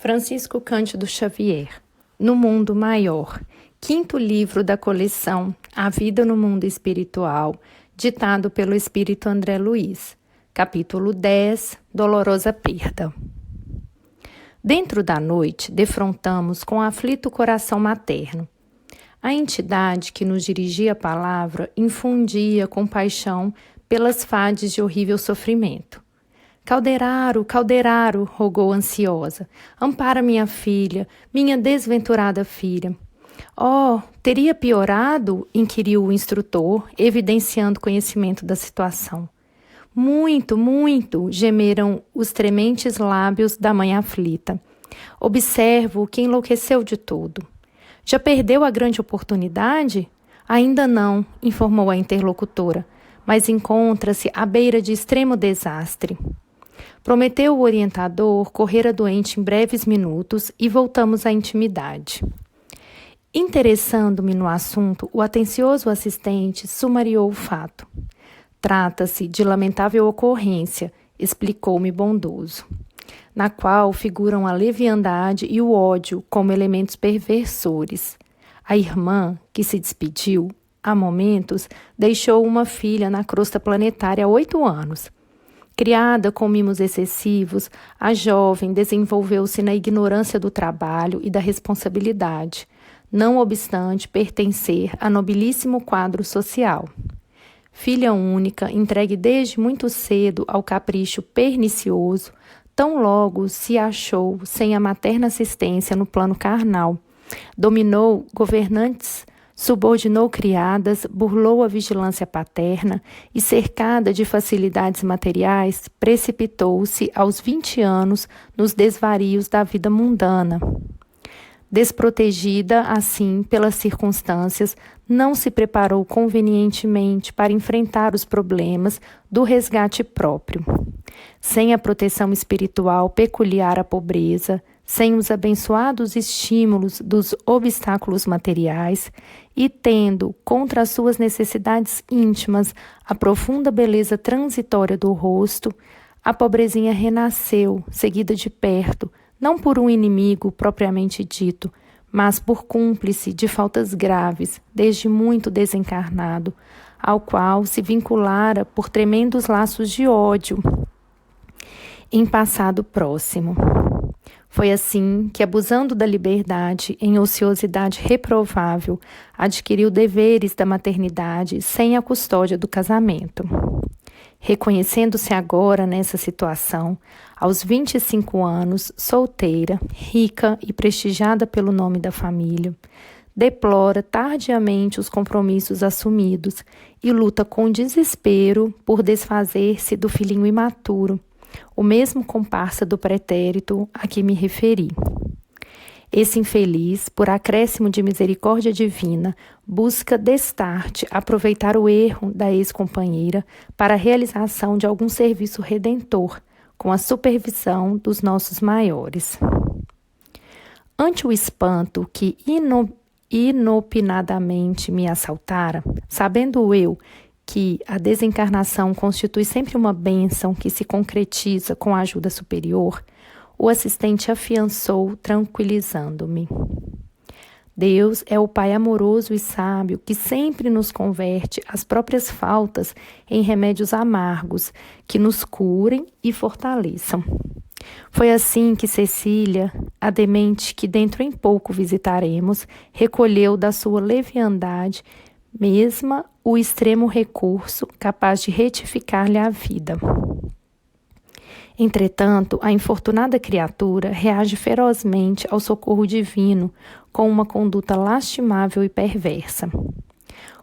Francisco Cândido Xavier, No Mundo Maior, quinto livro da coleção A Vida no Mundo Espiritual, ditado pelo Espírito André Luiz, capítulo 10, Dolorosa Perda. Dentro da noite, defrontamos com o aflito coração materno. A entidade que nos dirigia a palavra infundia compaixão pelas fases de horrível sofrimento. Calderaro, Calderaro, rogou ansiosa, ampara minha filha, minha desventurada filha. Oh, teria piorado? Inquiriu o instrutor, evidenciando conhecimento da situação. Muito, muito, gemeram os trementes lábios da mãe aflita. Observo que enlouqueceu de todo. Já perdeu a grande oportunidade? Ainda não, informou a interlocutora, mas encontra-se à beira de extremo desastre. Prometeu o orientador correr a doente em breves minutos e voltamos à intimidade. Interessando-me no assunto, o atencioso assistente sumariou o fato. Trata-se de lamentável ocorrência, explicou-me bondoso, na qual figuram a leviandade e o ódio como elementos perversores. A irmã, que se despediu, há momentos, deixou uma filha na crosta planetária há 8 anos. Criada com mimos excessivos, a jovem desenvolveu-se na ignorância do trabalho e da responsabilidade, não obstante pertencer a nobilíssimo quadro social. Filha única, entregue desde muito cedo ao capricho pernicioso, tão logo se achou sem a materna assistência no plano carnal. Dominou governantes, subordinou criadas, burlou a vigilância paterna e, cercada de facilidades materiais, precipitou-se aos 20 anos nos desvarios da vida mundana. Desprotegida, assim, pelas circunstâncias, não se preparou convenientemente para enfrentar os problemas do resgate próprio. Sem a proteção espiritual peculiar à pobreza, sem os abençoados estímulos dos obstáculos materiais e tendo, contra as suas necessidades íntimas, a profunda beleza transitória do rosto, a pobrezinha renasceu, seguida de perto, não por um inimigo propriamente dito, mas por cúmplice de faltas graves, desde muito desencarnado, ao qual se vinculara por tremendos laços de ódio em passado próximo. Foi assim que, abusando da liberdade em ociosidade reprovável, adquiriu deveres da maternidade sem a custódia do casamento. Reconhecendo-se agora nessa situação, aos 25 anos, solteira, rica e prestigiada pelo nome da família, deplora tardiamente os compromissos assumidos e luta com desespero por desfazer-se do filhinho imaturo, o mesmo comparsa do pretérito a que me referi. Esse infeliz, por acréscimo de misericórdia divina, busca destarte aproveitar o erro da ex-companheira para a realização de algum serviço redentor, com a supervisão dos nossos maiores. Ante o espanto que inopinadamente me assaltara, sabendo eu que a desencarnação constitui sempre uma bênção que se concretiza com a ajuda superior, o assistente afiançou, tranquilizando-me. Deus é o Pai amoroso e sábio que sempre nos converte as próprias faltas em remédios amargos que nos curem e fortaleçam. Foi assim que Cecília, a demente que dentro em pouco visitaremos, recolheu da sua leviandade mesma o extremo recurso capaz de retificar-lhe a vida. Entretanto, a infortunada criatura reage ferozmente ao socorro divino com uma conduta lastimável e perversa.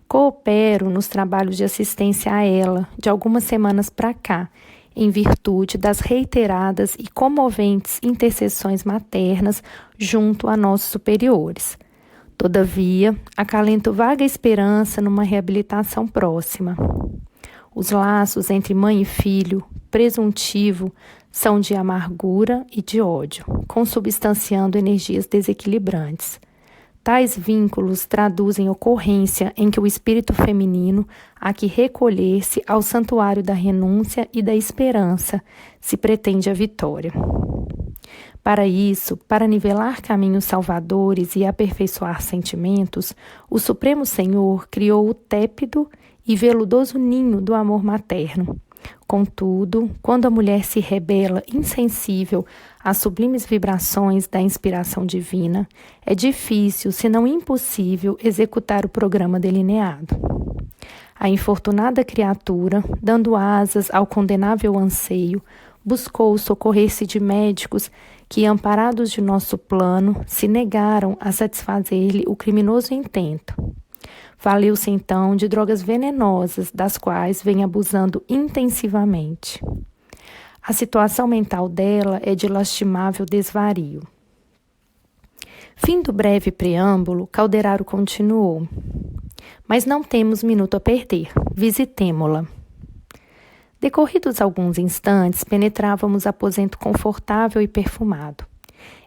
Coopero nos trabalhos de assistência a ela, de algumas semanas para cá, em virtude das reiteradas e comoventes intercessões maternas junto a nossos superiores. Todavia, acalento vaga esperança numa reabilitação próxima. Os laços entre mãe e filho, presuntivo, são de amargura e de ódio, consubstanciando energias desequilibrantes. Tais vínculos traduzem ocorrência em que o espírito feminino há que recolher-se ao santuário da renúncia e da esperança, se pretende a vitória. Para isso, para nivelar caminhos salvadores e aperfeiçoar sentimentos, o Supremo Senhor criou o tépido e veludoso ninho do amor materno. Contudo, quando a mulher se rebela insensível às sublimes vibrações da inspiração divina, é difícil, se não impossível, executar o programa delineado. A infortunada criatura, dando asas ao condenável anseio, buscou socorrer-se de médicos que, amparados de nosso plano, se negaram a satisfazer-lhe o criminoso intento. Valeu-se então de drogas venenosas, das quais vem abusando intensivamente. A situação mental dela é de lastimável desvario. Fim do breve preâmbulo, Calderaro continuou. Mas não temos minuto a perder, visitemo-la. Decorridos alguns instantes, penetrávamos aposento confortável e perfumado.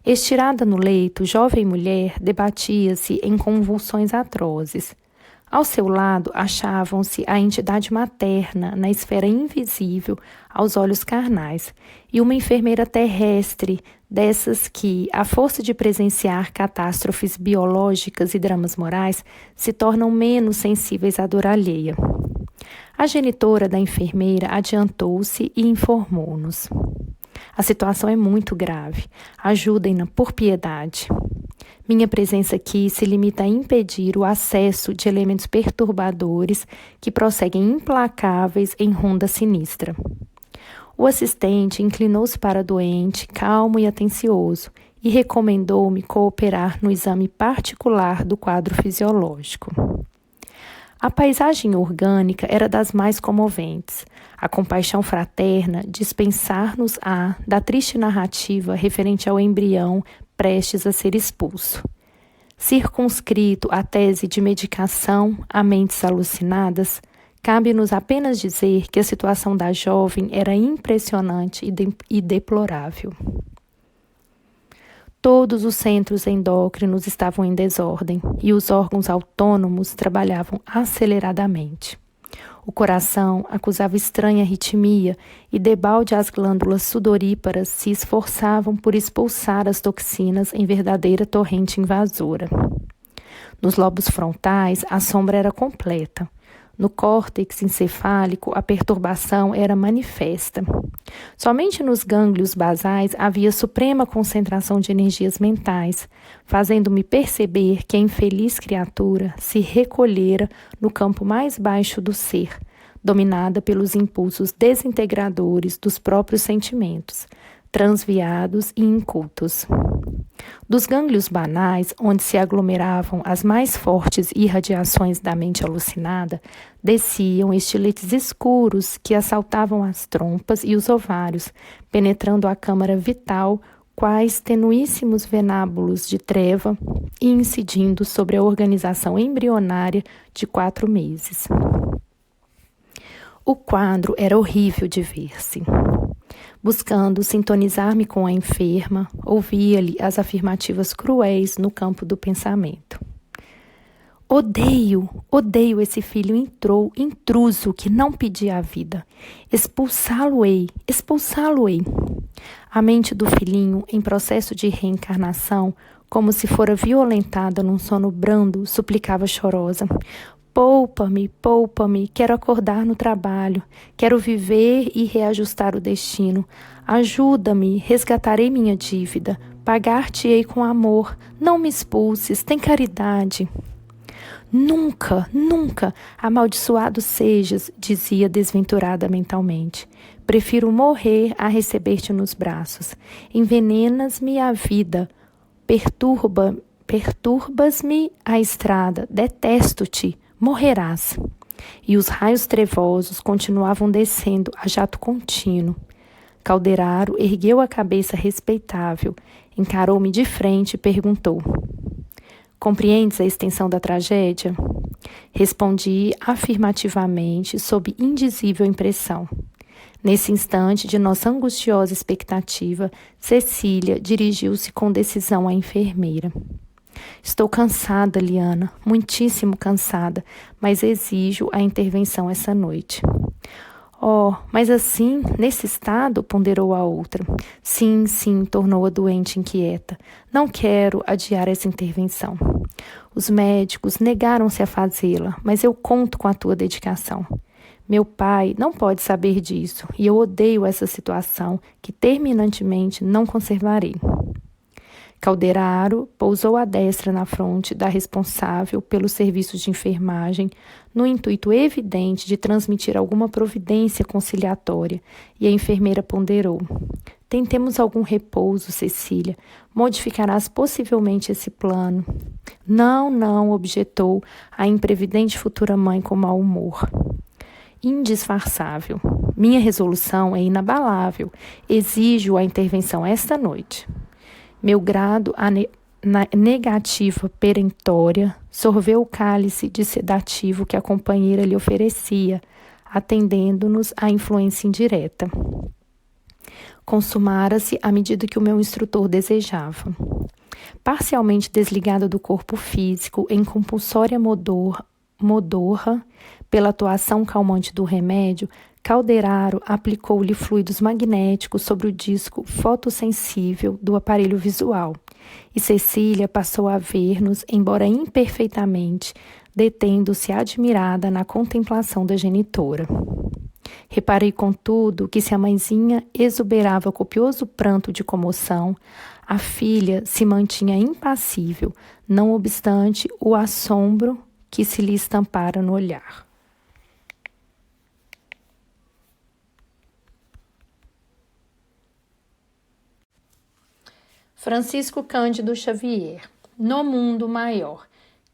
Estirada no leito, jovem mulher debatia-se em convulsões atrozes. Ao seu lado achavam-se a entidade materna na esfera invisível aos olhos carnais e uma enfermeira terrestre, dessas que, à força de presenciar catástrofes biológicas e dramas morais, se tornam menos sensíveis à dor alheia. A genitora da enfermeira adiantou-se e informou-nos. A situação é muito grave. Ajudem-na por piedade. Minha presença aqui se limita a impedir o acesso de elementos perturbadores que prosseguem implacáveis em ronda sinistra. O assistente inclinou-se para a doente, calmo e atencioso, e recomendou-me cooperar no exame particular do quadro fisiológico. A paisagem orgânica era das mais comoventes. A compaixão fraterna dispensar-nos-á da triste narrativa referente ao embrião prestes a ser expulso. Circunscrito à tese de medicação a mentes alucinadas, cabe-nos apenas dizer que a situação da jovem era impressionante e deplorável. Todos os centros endócrinos estavam em desordem e os órgãos autônomos trabalhavam aceleradamente. O coração acusava estranha arritmia e debalde as glândulas sudoríparas se esforçavam por expulsar as toxinas em verdadeira torrente invasora. Nos lobos frontais, a sombra era completa. No córtex encefálico, a perturbação era manifesta. Somente nos gânglios basais havia suprema concentração de energias mentais, fazendo-me perceber que a infeliz criatura se recolhera no campo mais baixo do ser, dominada pelos impulsos desintegradores dos próprios sentimentos, transviados e incultos. Dos gânglios banais, onde se aglomeravam as mais fortes irradiações da mente alucinada, desciam estiletes escuros que assaltavam as trompas e os ovários, penetrando a câmara vital, quais tenuíssimos venábulos de treva e incidindo sobre a organização embrionária de 4 meses. O quadro era horrível de ver-se. Buscando sintonizar-me com a enferma, ouvia-lhe as afirmativas cruéis no campo do pensamento. Odeio esse filho intruso que não pedia a vida. Expulsá-lo-ei. A mente do filhinho, em processo de reencarnação, como se fora violentada num sono brando, suplicava chorosa. Poupa-me, quero acordar no trabalho, quero viver e reajustar o destino. Ajuda-me, resgatarei minha dívida, pagar-te-ei com amor, não me expulses, tem caridade. Nunca, amaldiçoado sejas, dizia desventurada mentalmente. Prefiro morrer a receber-te nos braços. Envenenas-me a vida, perturbas-me a estrada, detesto-te. Morrerás. E os raios trevosos continuavam descendo a jato contínuo. Calderaro ergueu a cabeça respeitável, encarou-me de frente e perguntou: compreendes a extensão da tragédia? Respondi afirmativamente, sob indizível impressão. Nesse instante de nossa angustiosa expectativa, Cecília dirigiu-se com decisão à enfermeira. Estou cansada, Liana, muitíssimo cansada, mas exijo a intervenção essa noite. Oh, mas assim, nesse estado, ponderou a outra. Sim, sim, tornou a doente inquieta. Não quero adiar essa intervenção. Os médicos negaram-se a fazê-la, mas eu conto com a tua dedicação. Meu pai não pode saber disso e eu odeio essa situação que terminantemente não conservarei. Calderaro pousou a destra na fronte da responsável pelos serviços de enfermagem, no intuito evidente de transmitir alguma providência conciliatória, e a enfermeira ponderou. Tentemos algum repouso, Cecília. Modificarás possivelmente esse plano. Não, não, objetou a imprevidente futura mãe com mau humor. Indisfarçável. Minha resolução é inabalável. Exijo a intervenção esta noite. Meu grado na negativa perentória sorveu o cálice de sedativo que a companheira lhe oferecia, atendendo-nos à influência indireta. Consumara-se à medida que o meu instrutor desejava. Parcialmente desligada do corpo físico, em compulsória modorra, pela atuação calmante do remédio, Calderaro aplicou-lhe fluidos magnéticos sobre o disco fotossensível do aparelho visual, e Cecília passou a ver-nos, embora imperfeitamente, detendo-se admirada na contemplação da genitora. Reparei, contudo, que se a mãezinha exuberava copioso pranto de comoção, a filha se mantinha impassível, não obstante o assombro que se lhe estampara no olhar. Francisco Cândido Xavier, No Mundo Maior,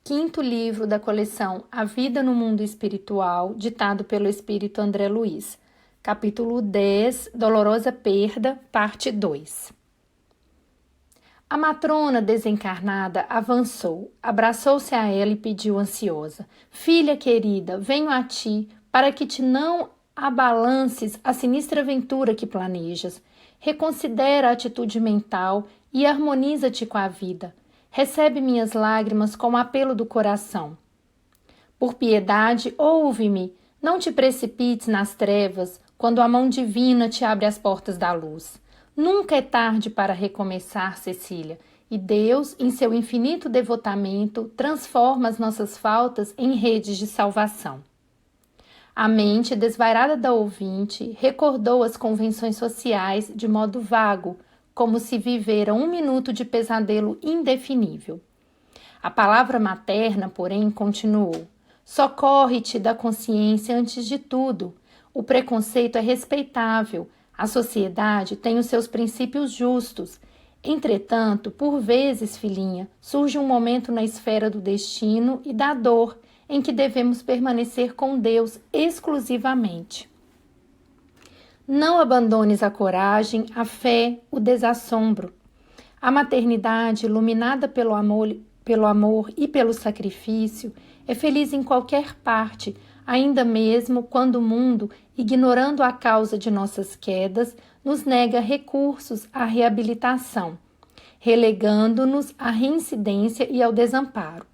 5º livro da coleção A Vida no Mundo Espiritual, ditado pelo espírito André Luiz, capítulo 10, Dolorosa Perda, parte 2. A matrona desencarnada avançou, abraçou-se a ela e pediu ansiosa: Filha querida, venho a ti, para que te não abalances a sinistra aventura que planejas. Reconsidera a atitude mental e harmoniza-te com a vida. Recebe minhas lágrimas como apelo do coração. Por piedade, ouve-me, não te precipites nas trevas quando a mão divina te abre as portas da luz. Nunca é tarde para recomeçar, Cecília, e Deus, em seu infinito devotamento, transforma as nossas faltas em redes de salvação. A mente desvairada da ouvinte recordou as convenções sociais de modo vago, como se vivera um minuto de pesadelo indefinível. A palavra materna, porém, continuou: socorre-te da consciência antes de tudo. O preconceito é respeitável, a sociedade tem os seus princípios justos. Entretanto, por vezes, filhinha, surge um momento na esfera do destino e da dor, em que devemos permanecer com Deus exclusivamente. Não abandones a coragem, a fé, o desassombro. A maternidade, iluminada pelo amor e pelo sacrifício, é feliz em qualquer parte, ainda mesmo quando o mundo, ignorando a causa de nossas quedas, nos nega recursos à reabilitação, relegando-nos à reincidência e ao desamparo.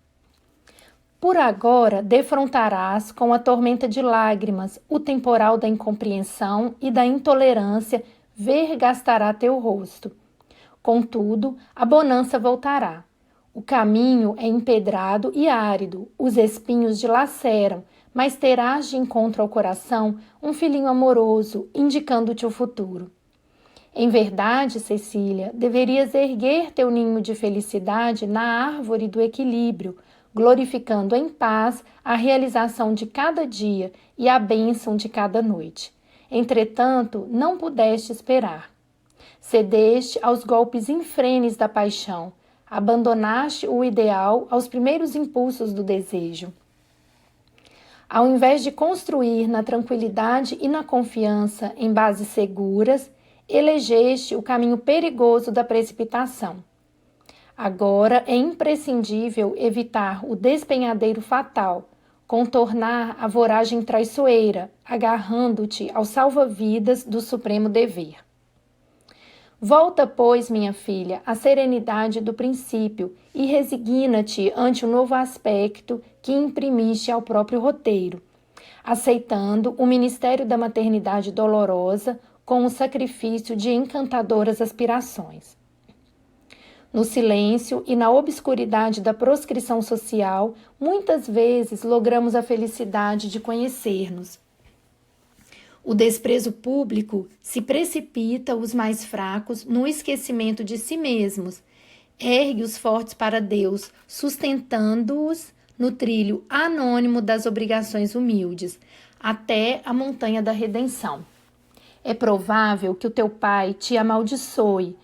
Por agora, defrontarás com a tormenta de lágrimas, o temporal da incompreensão e da intolerância vergastará teu rosto. Contudo, a bonança voltará. O caminho é empedrado e árido, os espinhos dilaceram, mas terás de encontro ao coração um filhinho amoroso, indicando-te o futuro. Em verdade, Cecília, deverias erguer teu ninho de felicidade na árvore do equilíbrio, glorificando em paz a realização de cada dia e a bênção de cada noite. Entretanto, não pudeste esperar. Cedeste aos golpes infrenes da paixão, abandonaste o ideal aos primeiros impulsos do desejo. Ao invés de construir na tranquilidade e na confiança em bases seguras, elegeste o caminho perigoso da precipitação. Agora é imprescindível evitar o despenhadeiro fatal, contornar a voragem traiçoeira, agarrando-te ao salva-vidas do supremo dever. Volta, pois, minha filha, à serenidade do princípio e resigna-te ante o novo aspecto que imprimiste ao próprio roteiro. aceitando o ministério da maternidade dolorosa com o sacrifício de encantadoras aspirações. No silêncio e na obscuridade da proscrição social, muitas vezes logramos a felicidade de conhecer-nos. O desprezo público se precipita os mais fracos no esquecimento de si mesmos, ergue os fortes para Deus, sustentando-os no trilho anônimo das obrigações humildes, até a montanha da redenção. É provável que o teu pai te amaldiçoe,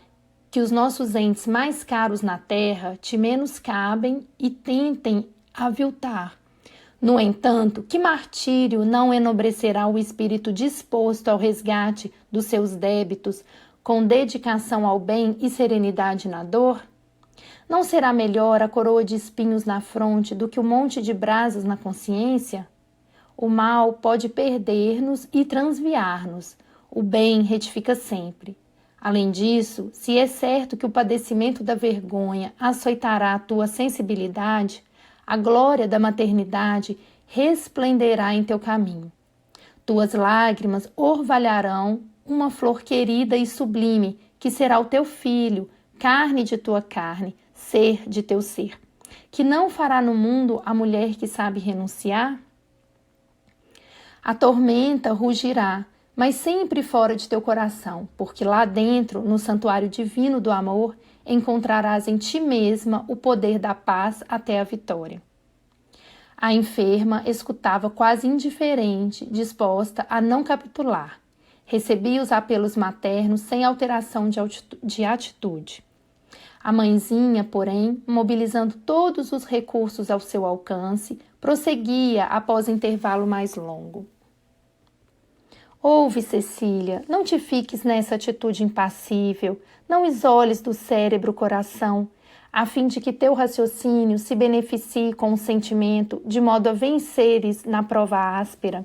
que os nossos entes mais caros na terra te menoscabem e tentem aviltar. No entanto, que martírio não enobrecerá o espírito disposto ao resgate dos seus débitos, com dedicação ao bem e serenidade na dor? Não será melhor a coroa de espinhos na fronte do que o monte de brasas na consciência? O mal pode perder-nos e transviar-nos. O bem retifica sempre. Além disso, se é certo que o padecimento da vergonha açoitará a tua sensibilidade, a glória da maternidade resplenderá em teu caminho. Tuas lágrimas orvalharão uma flor querida e sublime, que será o teu filho, carne de tua carne, ser de teu ser. Que não fará no mundo a mulher que sabe renunciar? A tormenta rugirá, mas sempre fora de teu coração, porque lá dentro, no santuário divino do amor, encontrarás em ti mesma o poder da paz até a vitória. A enferma escutava quase indiferente, disposta a não capitular. Recebia os apelos maternos sem alteração de atitude. A mãezinha, porém, mobilizando todos os recursos ao seu alcance, prosseguia após intervalo mais longo. Ouve, Cecília, não te fiques nessa atitude impassível, não isoles do cérebro o coração, a fim de que teu raciocínio se beneficie com o sentimento, de modo a venceres na prova áspera.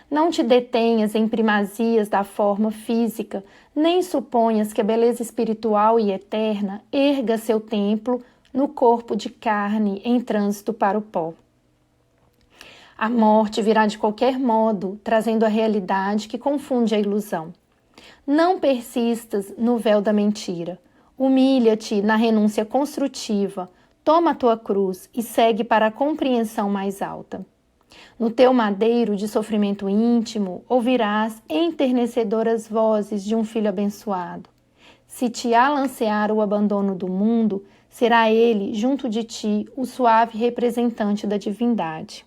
Não te detenhas em primazias da forma física, nem suponhas que a beleza espiritual e eterna erga seu templo no corpo de carne em trânsito para o pó. A morte virá de qualquer modo, trazendo a realidade que confunde a ilusão. Não persistas no véu da mentira. Humilha-te na renúncia construtiva, toma a tua cruz e segue para a compreensão mais alta. No teu madeiro de sofrimento íntimo, ouvirás enternecedoras vozes de um filho abençoado. Se te alancear o abandono do mundo, será ele, junto de ti, o suave representante da divindade.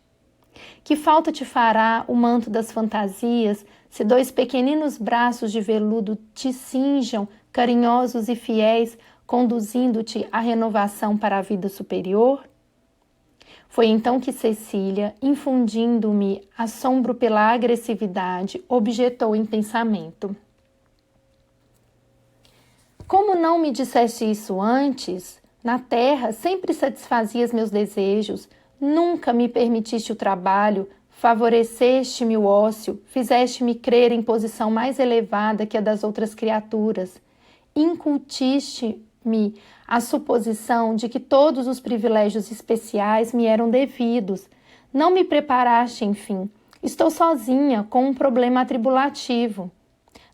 Que falta te fará o manto das fantasias, se dois pequeninos braços de veludo te cinjam, carinhosos e fiéis, conduzindo-te à renovação para a vida superior? Foi então que Cecília, infundindo-me assombro pela agressividade, objetou em pensamento. Como não me disseste isso antes? Na terra sempre satisfazias meus desejos, nunca me permitiste o trabalho, favoreceste-me o ócio, fizeste-me crer em posição mais elevada que a das outras criaturas. Incutiste-me a suposição de que todos os privilégios especiais me eram devidos. Não me preparaste, enfim. Estou sozinha, com um problema atribulativo.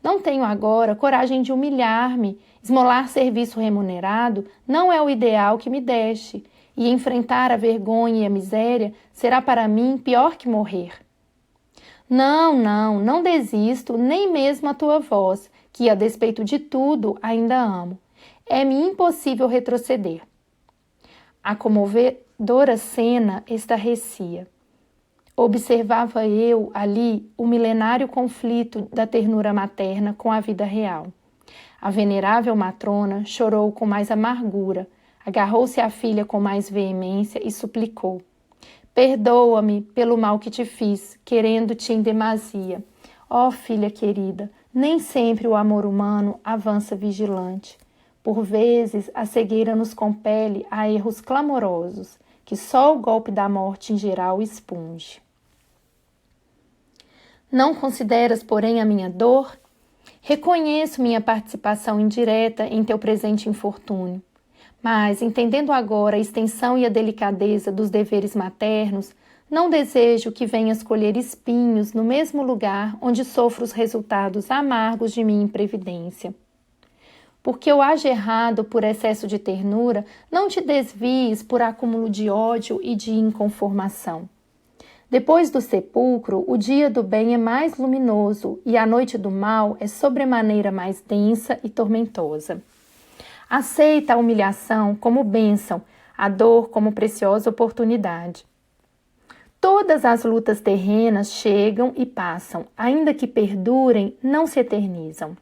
Não tenho agora coragem de humilhar-me. Esmolar serviço remunerado não é o ideal que me deste, e enfrentar a vergonha e a miséria será para mim pior que morrer. Não desisto, nem mesmo a tua voz, que, a despeito de tudo, ainda amo. É-me impossível retroceder. A comovedora cena estarrecia. Observava eu ali o milenário conflito da ternura materna com a vida real. A venerável matrona chorou com mais amargura, agarrou-se à filha com mais veemência e suplicou: perdoa-me pelo mal que te fiz, querendo-te em demasia. Ó filha querida, nem sempre o amor humano avança vigilante. Por vezes, a cegueira nos compele a erros clamorosos, que só o golpe da morte em geral expunge. Não consideras, porém, a minha dor? Reconheço minha participação indireta em teu presente infortúnio. Mas, entendendo agora a extensão e a delicadeza dos deveres maternos, Não desejo que venhas colher espinhos no mesmo lugar onde sofro os resultados amargos de minha imprevidência. Porque eu ajo errado por excesso de ternura, não te desvies por acúmulo de ódio e de inconformação. Depois do sepulcro, o dia do bem é mais luminoso e a noite do mal é sobremaneira mais densa e tormentosa. Aceita a humilhação como bênção, a dor como preciosa oportunidade. Todas as lutas terrenas chegam e passam, ainda que perdurem, não se eternizam.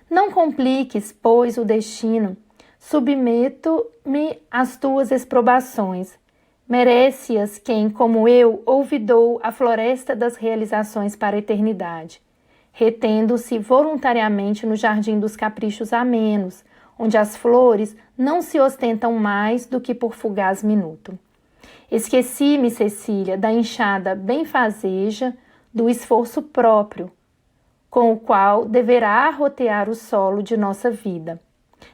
Não compliques, pois, o destino. Submeto-me às tuas exprobações. Merece-as quem, como eu, olvidou a floresta das realizações para a eternidade, retendo-se voluntariamente no jardim dos caprichos amenos, onde as flores não se ostentam mais do que por fugaz minuto. Esqueci-me, Cecília, da enxada benfazeja, do esforço próprio, com o qual deverá arrotear o solo de nossa vida,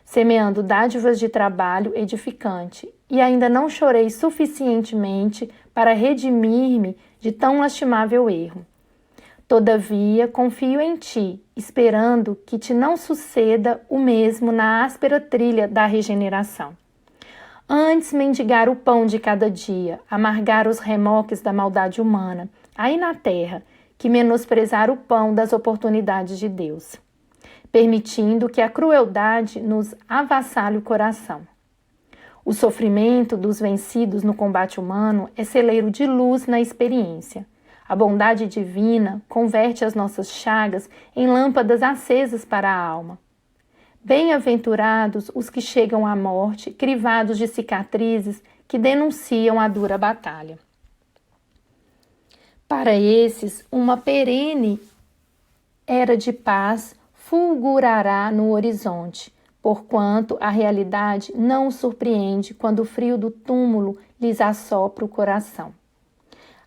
semeando dádivas de trabalho edificante, e ainda não chorei suficientemente para redimir-me de tão lastimável erro. Todavia, confio em ti, esperando que te não suceda o mesmo na áspera trilha da regeneração. Antes mendigar o pão de cada dia, amargar os remoques da maldade humana, aí na terra, que menosprezar o pão das oportunidades de Deus, permitindo que a crueldade nos avassale o coração. O sofrimento dos vencidos no combate humano é celeiro de luz na experiência. A bondade divina converte as nossas chagas em lâmpadas acesas para a alma. Bem-aventurados os que chegam à morte, crivados de cicatrizes que denunciam a dura batalha. Para esses, uma perene era de paz fulgurará no horizonte, porquanto a realidade não os surpreende quando o frio do túmulo lhes assopra o coração.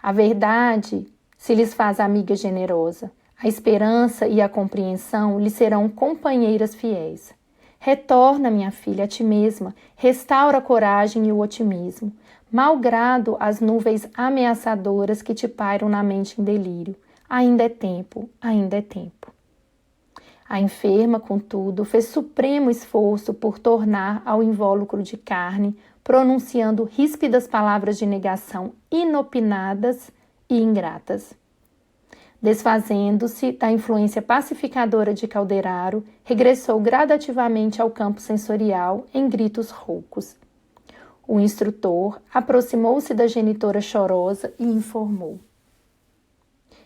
A verdade se lhes faz amiga generosa, a esperança e a compreensão lhes serão companheiras fiéis. Retorna, minha filha, a ti mesma, restaura a coragem e o otimismo, malgrado as nuvens ameaçadoras que te pairam na mente em delírio. Ainda é tempo, ainda é tempo. A enferma, contudo, fez supremo esforço por tornar ao invólucro de carne, pronunciando ríspidas palavras de negação inopinadas e ingratas. Desfazendo-se da influência pacificadora de Calderaro, regressou gradativamente ao campo sensorial em gritos roucos. O instrutor aproximou-se da genitora chorosa e informou.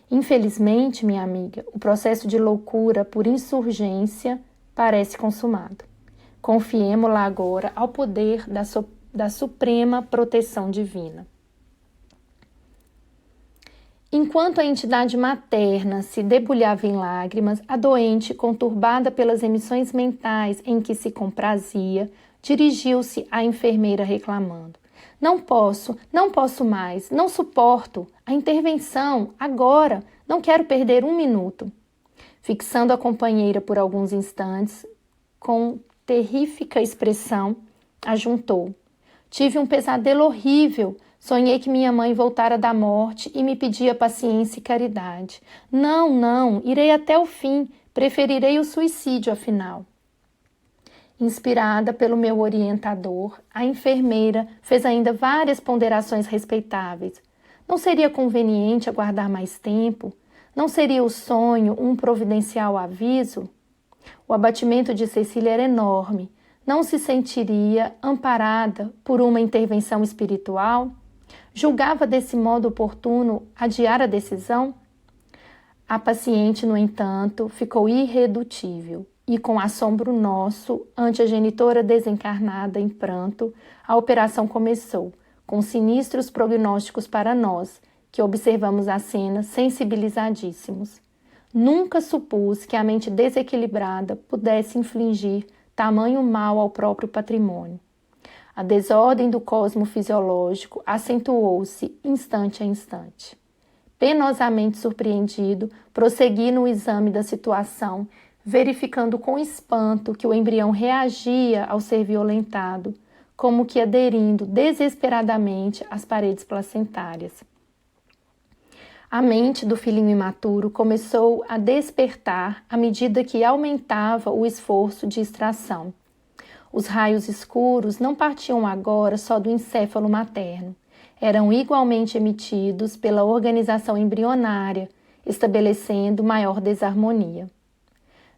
Infelizmente, minha amiga, o processo de loucura por insurgência parece consumado. Confiemo-la agora ao poder da suprema proteção divina. Enquanto a entidade materna se debulhava em lágrimas, a doente, conturbada pelas emissões mentais em que se comprazia, dirigiu-se à enfermeira reclamando. Não posso mais, não suporto. A intervenção, agora, não quero perder um minuto. Fixando a companheira por alguns instantes, com terrífica expressão, ajuntou. Tive um pesadelo horrível. Sonhei que minha mãe voltara da morte e me pedia paciência e caridade. Não, irei até o fim, preferirei o suicídio afinal. Inspirada pelo meu orientador, a enfermeira fez ainda várias ponderações respeitáveis. Não seria conveniente aguardar mais tempo? Não seria o sonho um providencial aviso? O abatimento de Cecília era enorme. Não se sentiria amparada por uma intervenção espiritual? Julgava desse modo oportuno adiar a decisão? A paciente, no entanto, ficou irredutível e, com assombro nosso, ante a genitora desencarnada em pranto, a operação começou, com sinistros prognósticos para nós, que observamos a cena sensibilizadíssimos. Nunca supus que a mente desequilibrada pudesse infligir tamanho mal ao próprio patrimônio. A desordem do cosmo fisiológico acentuou-se instante a instante. Penosamente surpreendido, prossegui no exame da situação, verificando com espanto que o embrião reagia ao ser violentado, como que aderindo desesperadamente às paredes placentárias. A mente do filhinho imaturo começou a despertar à medida que aumentava o esforço de extração. Os raios escuros não partiam agora só do encéfalo materno. Eram igualmente emitidos pela organização embrionária, estabelecendo maior desarmonia.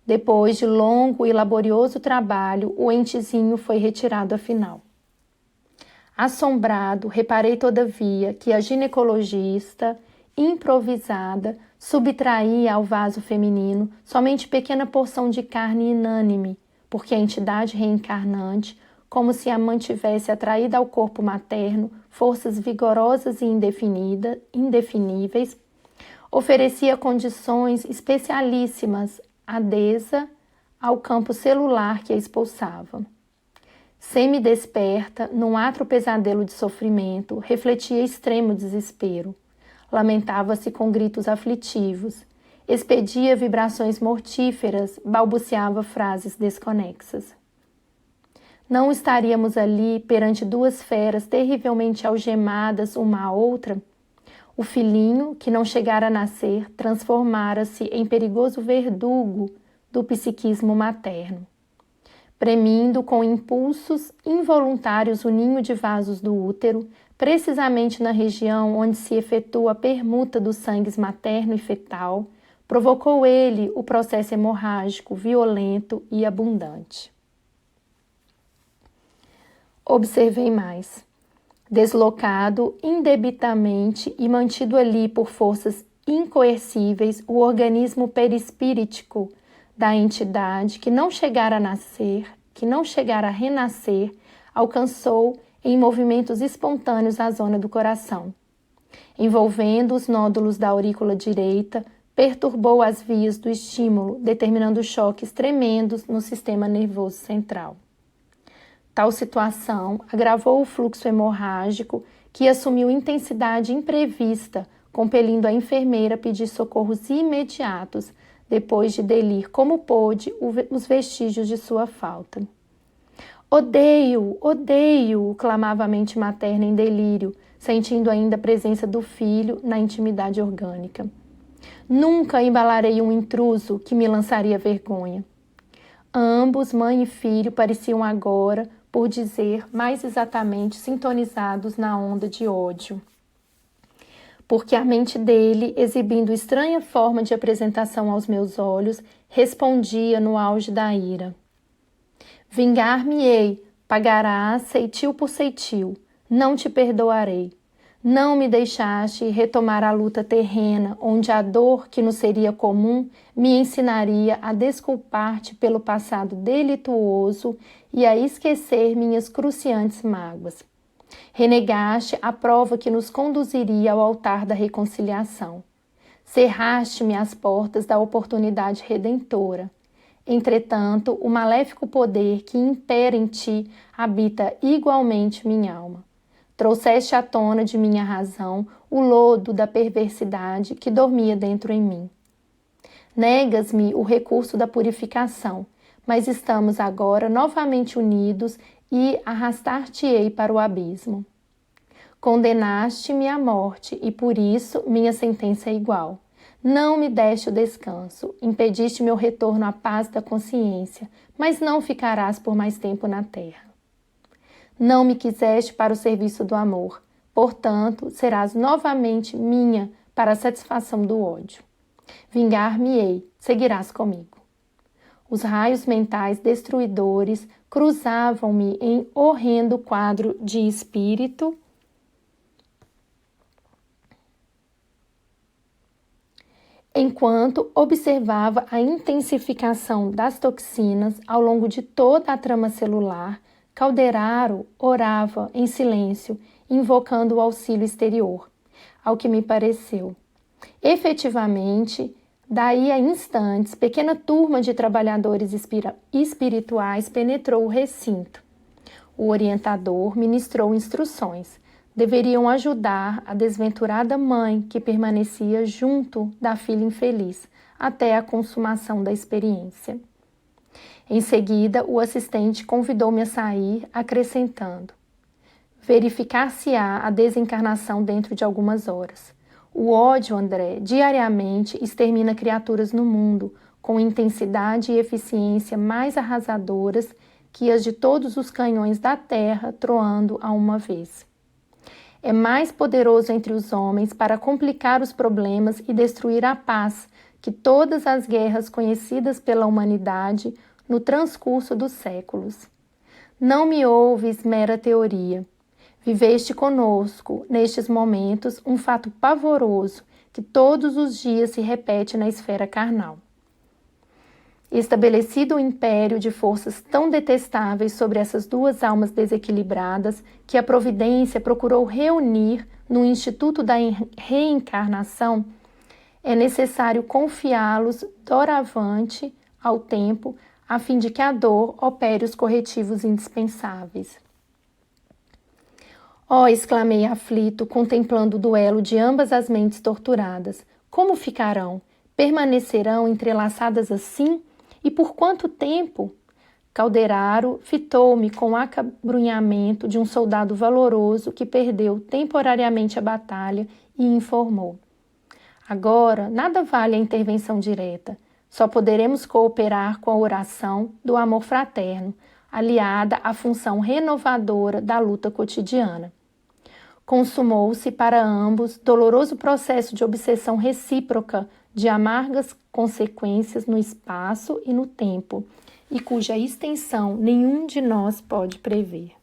Depois de longo e laborioso trabalho, o entezinho foi retirado afinal. Assombrado, reparei todavia que a ginecologista, improvisada, subtraía ao vaso feminino somente pequena porção de carne inânime, porque a entidade reencarnante, como se a mantivesse atraída ao corpo materno forças vigorosas e indefiníveis, oferecia condições especialíssimas adesa ao campo celular que a expulsava. Semi-desperta, num atro pesadelo de sofrimento, refletia extremo desespero. Lamentava-se com gritos aflitivos, expedia vibrações mortíferas, balbuciava frases desconexas. Não estaríamos ali perante duas feras terrivelmente algemadas uma à outra? O filhinho, que não chegara a nascer, transformara-se em perigoso verdugo do psiquismo materno. Premindo com impulsos involuntários o ninho de vasos do útero, precisamente na região onde se efetua a permuta dos sangues materno e fetal, provocou ele o processo hemorrágico violento e abundante. Observei mais. Deslocado indebitamente e mantido ali por forças incoercíveis, o organismo perispíritico da entidade que não chegara a renascer, alcançou em movimentos espontâneos a zona do coração. Envolvendo os nódulos da aurícula direita, perturbou as vias do estímulo, determinando choques tremendos no sistema nervoso central. Tal situação agravou o fluxo hemorrágico, que assumiu intensidade imprevista, compelindo a enfermeira a pedir socorros imediatos, depois de delir como pôde os vestígios de sua falta. Odeio, odeio, clamava a mente materna em delírio, sentindo ainda a presença do filho na intimidade orgânica. Nunca embalarei um intruso que me lançaria vergonha. Ambos, mãe e filho, pareciam agora, por dizer mais exatamente, sintonizados na onda de ódio. Porque a mente dele, exibindo estranha forma de apresentação aos meus olhos, respondia no auge da ira. Vingar-me-ei, pagarás ceitil por ceitil, não te perdoarei. Não me deixaste retomar a luta terrena, onde a dor que nos seria comum me ensinaria a desculpar-te pelo passado delituoso e a esquecer minhas cruciantes mágoas. Renegaste a prova que nos conduziria ao altar da reconciliação. Cerraste-me as portas da oportunidade redentora. Entretanto, o maléfico poder que impera em ti habita igualmente minha alma. Trouxeste à tona de minha razão o lodo da perversidade que dormia dentro em mim. Negas-me o recurso da purificação, mas estamos agora novamente unidos e arrastar-te-ei para o abismo. Condenaste-me à morte e por isso minha sentença é igual. Não me deste o descanso, impediste meu retorno à paz da consciência, mas não ficarás por mais tempo na terra. Não me quiseste para o serviço do amor, portanto, serás novamente minha para a satisfação do ódio. Vingar-me-ei, seguirás comigo. Os raios mentais destruidores cruzavam-me em horrendo quadro de espírito enquanto observava a intensificação das toxinas ao longo de toda a trama celular. Calderaro orava em silêncio, invocando o auxílio exterior, ao que me pareceu. Efetivamente, daí a instantes, pequena turma de trabalhadores espirituais penetrou o recinto. O orientador ministrou instruções. Deveriam ajudar a desventurada mãe que permanecia junto da filha infeliz até a consumação da experiência. Em seguida, o assistente convidou-me a sair, acrescentando: verificar-se-á a desencarnação dentro de algumas horas. O ódio, André, diariamente extermina criaturas no mundo, com intensidade e eficiência mais arrasadoras que as de todos os canhões da terra troando a uma vez. É mais poderoso entre os homens para complicar os problemas e destruir a paz que todas as guerras conhecidas pela humanidade no transcurso dos séculos. Não me ouves mera teoria. Viveste conosco, nestes momentos, um fato pavoroso que todos os dias se repete na esfera carnal. Estabelecido um império de forças tão detestáveis sobre essas duas almas desequilibradas que a providência procurou reunir no Instituto da Reencarnação, é necessário confiá-los doravante ao tempo, a fim de que a dor opere os corretivos indispensáveis. Oh, exclamei aflito, contemplando o duelo de ambas as mentes torturadas. Como ficarão? Permanecerão entrelaçadas assim? E por quanto tempo? Calderaro fitou-me com o acabrunhamento de um soldado valoroso que perdeu temporariamente a batalha e informou: agora, nada vale a intervenção direta. Só poderemos cooperar com a oração do amor fraterno, aliada à função renovadora da luta cotidiana. Consumou-se para ambos doloroso processo de obsessão recíproca de amargas consequências no espaço e no tempo, e cuja extensão nenhum de nós pode prever.